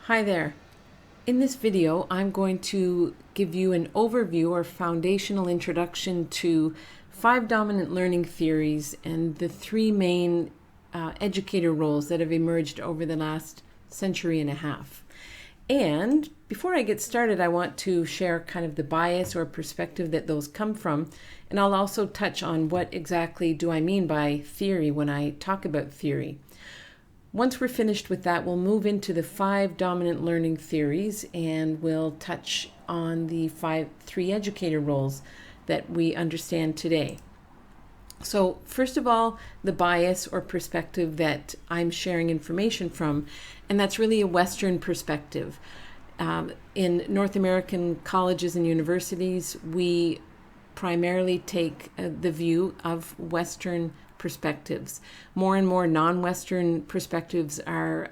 Hi there. In this video, I'm going to give you an overview or foundational introduction to 5 dominant learning theories and the 3 main educator roles that have emerged over the last century and a half. And before I get started, I want to share kind of the bias or perspective that those come from. And I'll also touch on what exactly do I mean by theory when I talk about theory. Once we're finished with that, we'll move into the 5 dominant learning theories and we'll touch on the 3 educator roles that we understand today. So first of all, the bias or perspective that I'm sharing information from, and that's really a Western perspective. In North American colleges and universities, we primarily take the view of Western perspectives. More and more non-Western perspectives are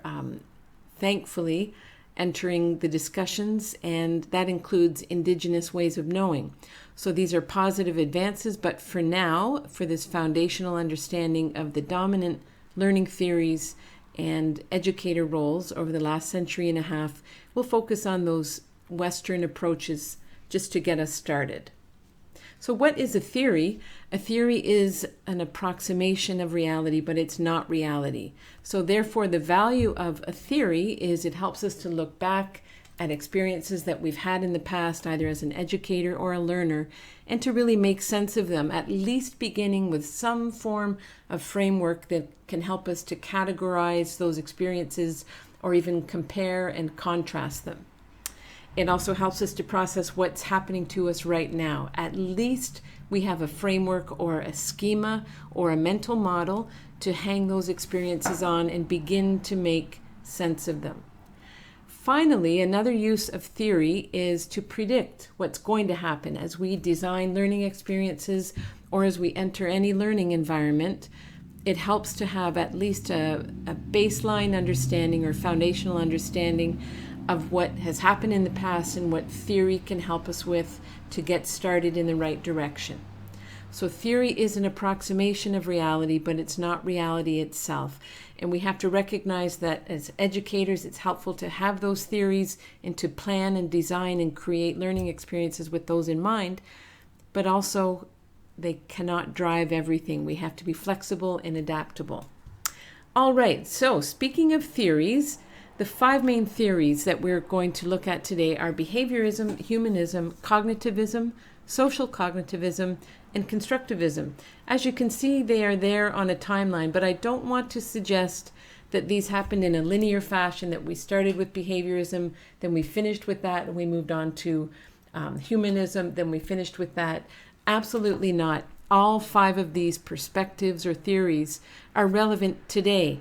thankfully entering the discussions, and that includes indigenous ways of knowing. So these are positive advances, but for now, for this foundational understanding of the dominant learning theories and educator roles over the last century and a half, we'll focus on those Western approaches just to get us started. So what is a theory? A theory is an approximation of reality, but it's not reality. So therefore, the value of a theory is it helps us to look back at experiences that we've had in the past, either as an educator or a learner, and to really make sense of them, at least beginning with some form of framework that can help us to categorize those experiences or even compare and contrast them. It also helps us to process what's happening to us right now. At least we have a framework or a schema or a mental model to hang those experiences on and begin to make sense of them. Finally, another use of theory is to predict what's going to happen as we design learning experiences or as we enter any learning environment. It helps to have at least a baseline understanding or foundational understanding of what has happened in the past and what theory can help us with to get started in the right direction. So theory is an approximation of reality, but it's not reality itself. And we have to recognize that as educators, it's helpful to have those theories and to plan and design and create learning experiences with those in mind, but also they cannot drive everything. We have to be flexible and adaptable. All right, so speaking of theories, the 5 main theories that we're going to look at today are behaviorism, humanism, cognitivism, social cognitivism, and constructivism. As you can see, they are there on a timeline, but I don't want to suggest that these happened in a linear fashion, that we started with behaviorism, then we finished with that, and we moved on to humanism, then we finished with that. Absolutely not. All 5 of these perspectives or theories are relevant today.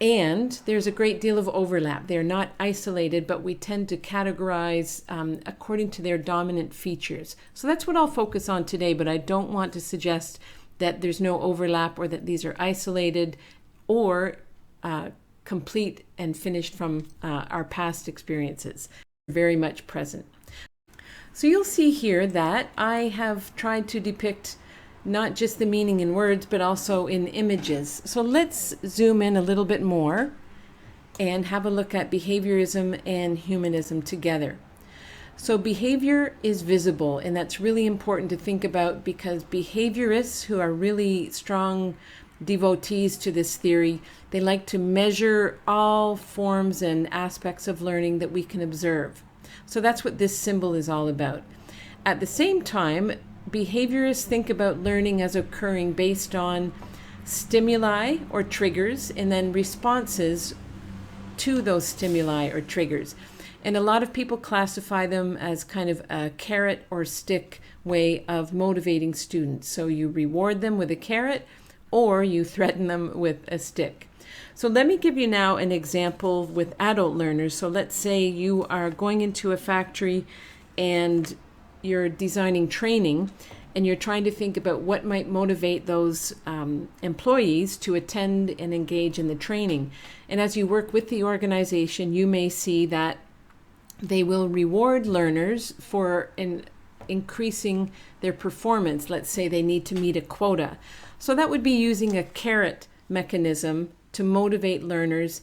And there's a great deal of overlap. They're not isolated, but we tend to categorize according to their dominant features. So that's what I'll focus on today, but I don't want to suggest that there's no overlap or that these are isolated or complete and finished from our past experiences. Very much present. So you'll see here that I have tried to depict not just the meaning in words, but also in images. So let's zoom in a little bit more and have a look at behaviorism and humanism together. So behavior is visible, and that's really important to think about because behaviorists, who are really strong devotees to this theory, they like to measure all forms and aspects of learning that we can observe. So that's what this symbol is all about. At the same time, behaviorists think about learning as occurring based on stimuli or triggers and then responses to those stimuli or triggers. And a lot of people classify them as kind of a carrot or stick way of motivating students. So you reward them with a carrot or you threaten them with a stick. So let me give you now an example with adult learners. So let's say you are going into a factory and you're designing training and you're trying to think about what might motivate those employees to attend and engage in the training. And as you work with the organization, you may see that they will reward learners for increasing their performance. Let's say they need to meet a quota. So that would be using a carrot mechanism to motivate learners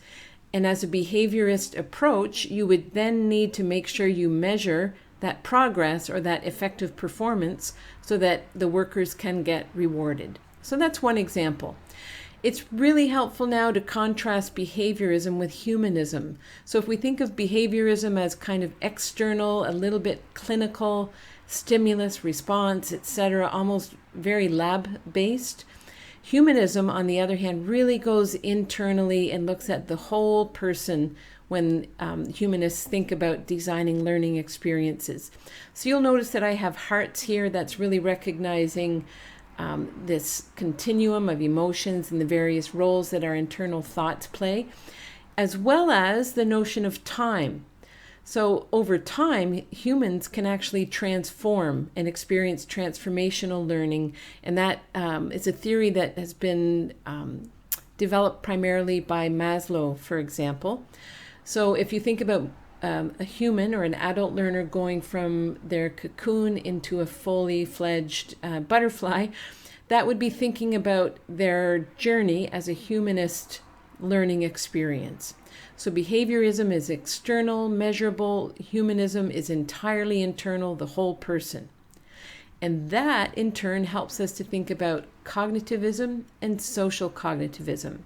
And as a behaviorist approach, you would then need to make sure you measure that progress or that effective performance so that the workers can get rewarded. So that's one example. It's really helpful now to contrast behaviorism with humanism. So if we think of behaviorism as kind of external, a little bit clinical, stimulus, response, etc., almost very lab-based, humanism, on the other hand, really goes internally and looks at the whole person when humanists think about designing learning experiences. So you'll notice that I have hearts here. That's really recognizing this continuum of emotions and the various roles that our internal thoughts play, as well as the notion of time. So over time, humans can actually transform and experience transformational learning. And that is a theory that has been developed primarily by Maslow, for example. So if you think about a human or an adult learner going from their cocoon into a fully fledged butterfly, that would be thinking about their journey as a humanist learning experience. So behaviorism is external, measurable. Humanism is entirely internal, the whole person. And that, in turn, helps us to think about cognitivism and social cognitivism.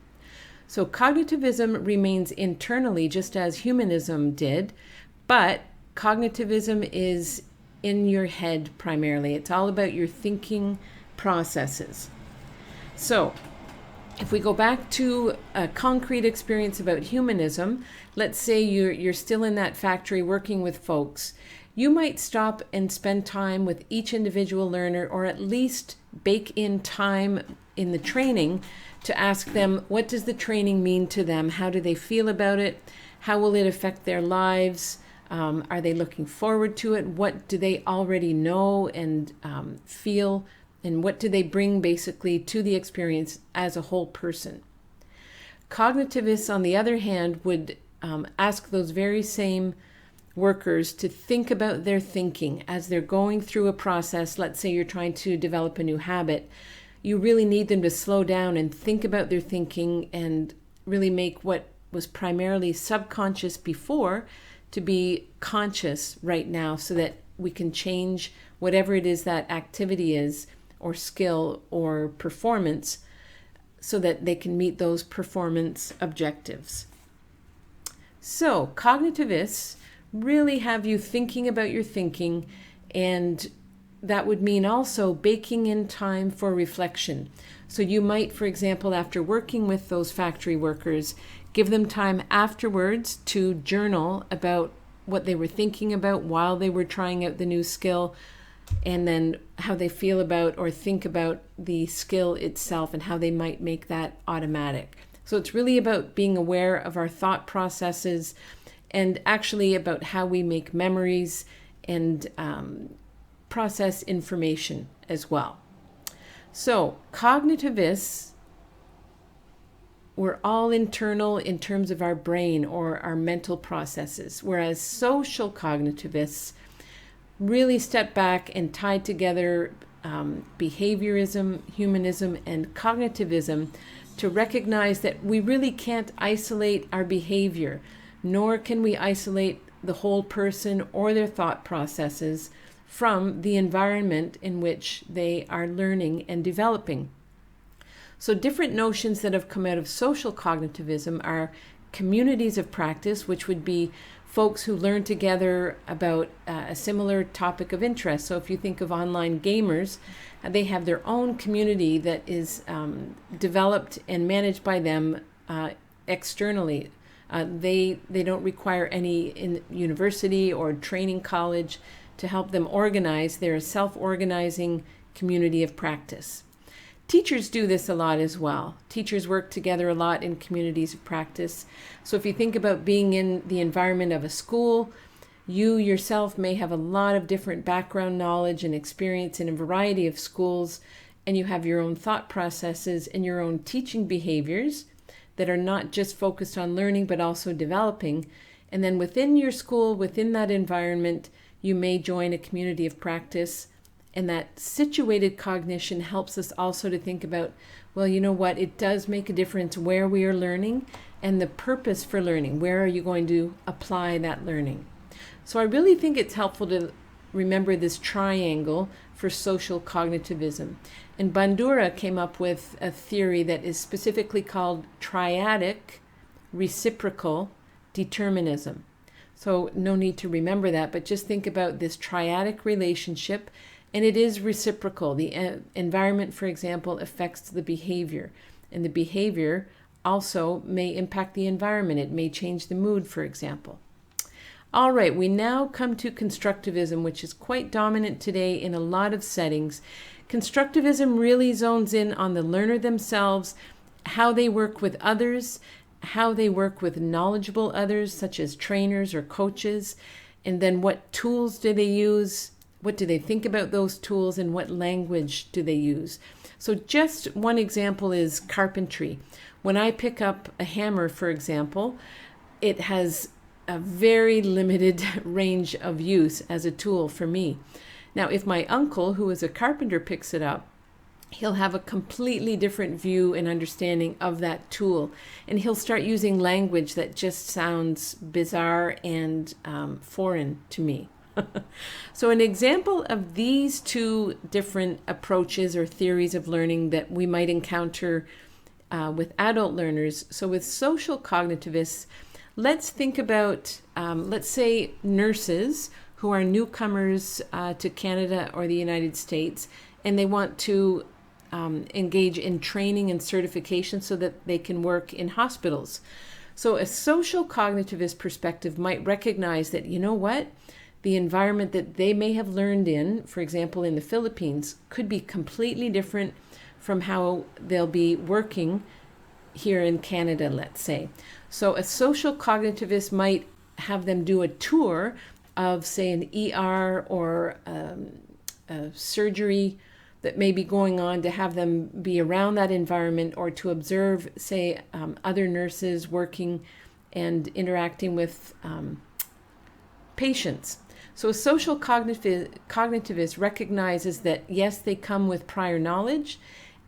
So cognitivism remains internally, just as humanism did, but cognitivism is in your head primarily. It's all about your thinking processes. So if we go back to a concrete experience about humanism, let's say you're still in that factory working with folks, you might stop and spend time with each individual learner, or at least bake in time in the training to ask them, what does the training mean to them? How do they feel about it? How will it affect their lives? Are they looking forward to it? What do they already know and feel? And what do they bring basically to the experience as a whole person? Cognitivists, on the other hand, would ask those very same workers to think about their thinking as they're going through a process. Let's say you're trying to develop a new habit. You really need them to slow down and think about their thinking and really make what was primarily subconscious before to be conscious right now, so that we can change whatever it is that activity is, or skill, or performance, so that they can meet those performance objectives. So cognitivists really have you thinking about your thinking, and that would mean also baking in time for reflection. So you might, for example, after working with those factory workers, give them time afterwards to journal about what they were thinking about while they were trying out the new skill, and then how they feel about or think about the skill itself and how they might make that automatic. So it's really about being aware of our thought processes, and actually about how we make memories and process information as well. So cognitivists were all internal in terms of our brain or our mental processes, whereas social cognitivists really stepped back and tied together behaviorism, humanism, and cognitivism to recognize that we really can't isolate our behavior, nor can we isolate the whole person or their thought processes from the environment in which they are learning and developing. So different notions that have come out of social cognitivism are communities of practice, which would be folks who learn together about a similar topic of interest. So if you think of online gamers, they have their own community that is developed and managed by them externally. They don't require any university or training college to help them organize. They're a self-organizing community of practice. Teachers do this a lot as well. Teachers work together a lot in communities of practice. So if you think about being in the environment of a school, you yourself may have a lot of different background knowledge and experience in a variety of schools, and you have your own thought processes and your own teaching behaviors that are not just focused on learning but also developing. And then within your school, within that environment, you may join a community of practice. And that situated cognition helps us also to think about, well, you know what, it does make a difference where we are learning and the purpose for learning. Where are you going to apply that learning? So I really think it's helpful to remember this triangle for social cognitivism. And Bandura came up with a theory that is specifically called triadic reciprocal determinism. So no need to remember that, but just think about this triadic relationship, and it is reciprocal. The environment, for example, affects the behavior, and the behavior also may impact the environment. It may change the mood, for example. All right, we now come to constructivism, which is quite dominant today in a lot of settings. Constructivism really zones in on the learner themselves, how they work with others, how they work with knowledgeable others, such as trainers or coaches, and then what tools do they use, what do they think about those tools, and what language do they use. So just one example is carpentry. When I pick up a hammer, for example, it has a very limited range of use as a tool for me. Now, if my uncle, who is a carpenter, picks it up, he'll have a completely different view and understanding of that tool. And he'll start using language that just sounds bizarre and foreign to me. So an example of these two different approaches or theories of learning that we might encounter with adult learners. So with social cognitivists, let's think about, let's say, nurses who are newcomers to Canada or the United States, and they want to engage in training and certification so that they can work in hospitals. So a social cognitivist perspective might recognize that, you know what, the environment that they may have learned in, for example, in the Philippines, could be completely different from how they'll be working here in Canada, let's say. So a social cognitivist might have them do a tour of, say, an ER or a surgery that may be going on, to have them be around that environment or to observe, say, other nurses working and interacting with patients. So a social cognitivist recognizes that, yes, they come with prior knowledge,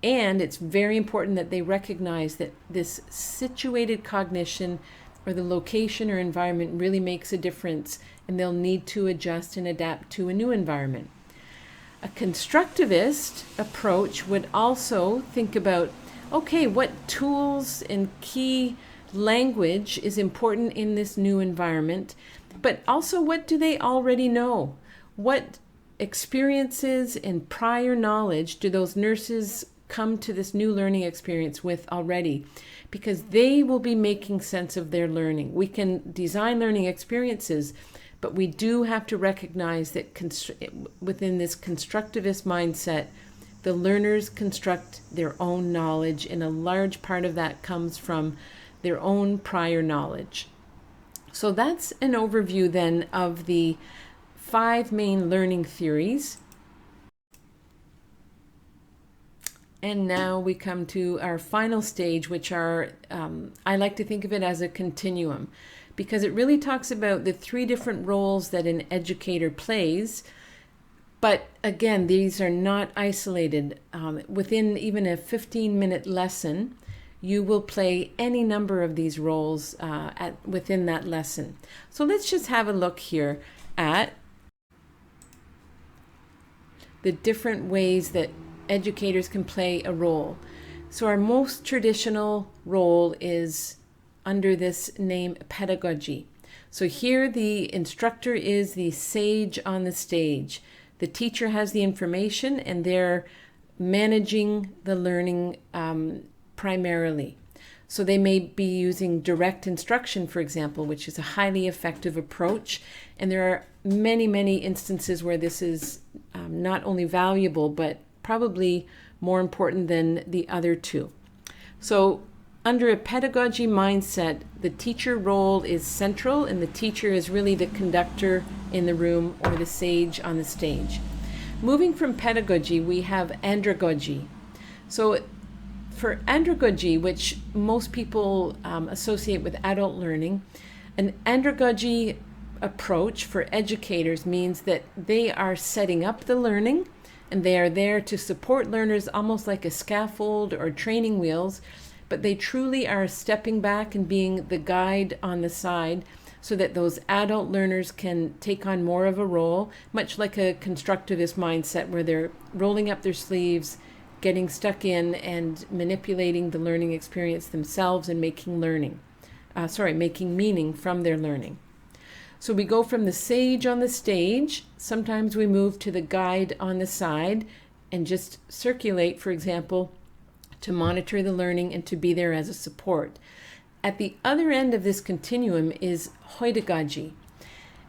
and it's very important that they recognize that this situated cognition or the location or environment really makes a difference, and they'll need to adjust and adapt to a new environment. A constructivist approach would also think about, okay, what tools and key language is important in this new environment, but also what do they already know? What experiences and prior knowledge do those nurses come to this new learning experience with already? Because they will be making sense of their learning. We can design learning experiences, but we do have to recognize that within this constructivist mindset, the learners construct their own knowledge, and a large part of that comes from their own prior knowledge. So that's an overview then of the 5 main learning theories. And now we come to our final stage, which are, I like to think of it as a continuum, because it really talks about the 3 different roles that an educator plays. But again, these are not isolated. Within even a 15-minute lesson, you will play any number of these roles within that lesson. So let's just have a look here at the different ways that educators can play a role. So our most traditional role is under this name pedagogy. So here the instructor is the sage on the stage. The teacher has the information, and they're managing the learning primarily. So they may be using direct instruction, for example, which is a highly effective approach. And there are many, many instances where this is not only valuable, but probably more important than the other two. So under a pedagogy mindset, the teacher role is central, and the teacher is really the conductor in the room or the sage on the stage. Moving from pedagogy, we have andragogy. So for andragogy, which most people associate with adult learning, an andragogy approach for educators means that they are setting up the learning, and they are there to support learners almost like a scaffold or training wheels, but they truly are stepping back and being the guide on the side so that those adult learners can take on more of a role, much like a constructivist mindset where they're rolling up their sleeves, getting stuck in and manipulating the learning experience themselves and making meaning from their learning. So we go from the sage on the stage, sometimes we move to the guide on the side and just circulate, for example, to monitor the learning and to be there as a support. At the other end of this continuum is heutagogy.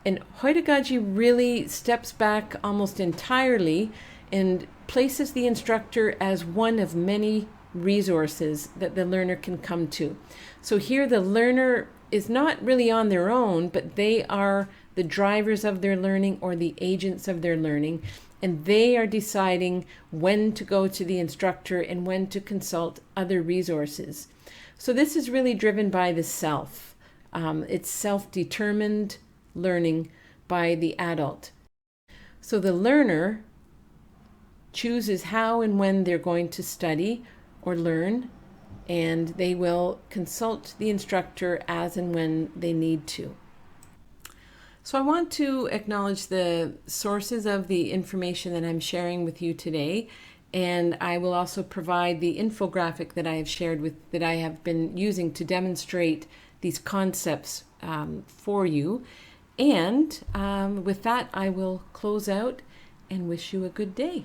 And heutagogy really steps back almost entirely and places the instructor as one of many resources that the learner can come to. So here the learner is not really on their own, but they are the drivers of their learning or the agents of their learning, and they are deciding when to go to the instructor and when to consult other resources. So this is really driven by the self. It's self-determined learning by the adult. So the learner chooses how and when they're going to study or learn, and they will consult the instructor as and when they need to. So I want to acknowledge the sources of the information that I'm sharing with you today, and I will also provide the infographic that I have been using to demonstrate these concepts for you. And with that, I will close out and wish you a good day.